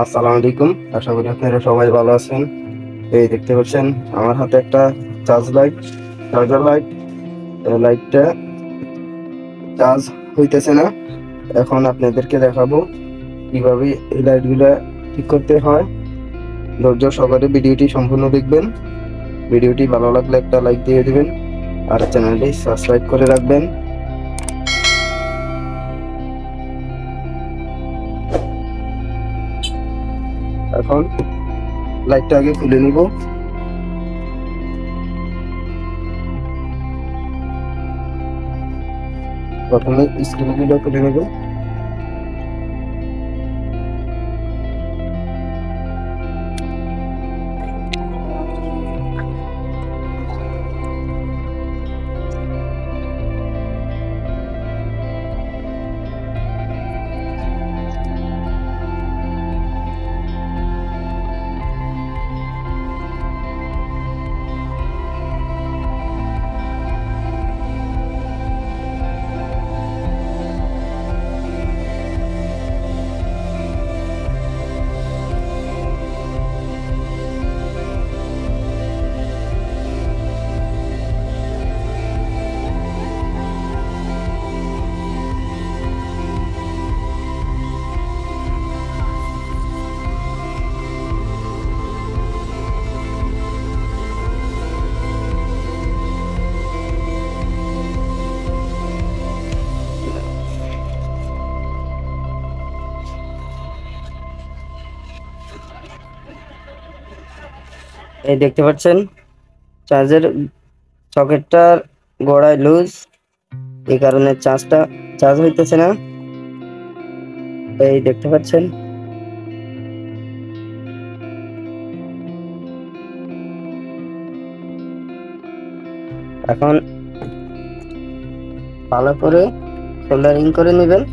আসসালামু আলাইকুম। আশা করি আপনারা সবাই ভালো আছেন। এই দেখতে পাচ্ছেন আমার হাতে একটা চার্জার লাইট। এই লাইটটা চার্জ হইতেছে না। এখন আপনাদেরকে দেখাবো কিভাবে এই লাইটগুলা ঠিক করতে হয়। ধৈর্য সহকারে ভিডিওটি সম্পূর্ণ দেখবেন। ভিডিওটি ভালো লাগলে একটা লাইক দিয়ে দিবেন আর চ্যানেলটি সাবস্ক্রাইব করে রাখবেন। এখন লাইটটা আগে খুলে নিব। প্রথমে স্ক্রুগুলো খুলে নেব। এই দেখতে পাচ্ছেন চার্জের সকেটটার গোড়ায় লুজ, এই কারণে চার্জ হইতেছে না। এই দেখতে পাচ্ছেন। এখন ভালো করে সোল্ডারিং করে নেবেন।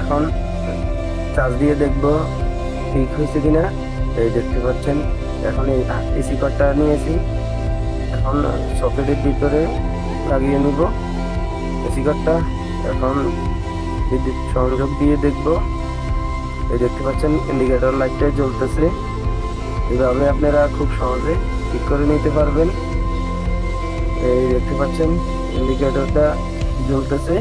এখন চার্জ দিয়ে দেখবো ঠিক হয়েছে কিনা। এই দেখতে পাচ্ছেন এখন এই এসি কর্ডটা নিয়েছি, এখন সকেটের ভিতরে লাগিয়ে নিব এসি কর্ডটা। এখন বিদ্যুৎ সংযোগ দিয়ে দেখব। এই দেখতে পাচ্ছেন ইন্ডিকেটর লাইটটা জ্বলতেছে। এইভাবে আপনারা খুব সহজে ঠিক করে নিতে পারবেন। এই দেখতে পাচ্ছেন ইন্ডিকেটরটা জ্বলতেছে।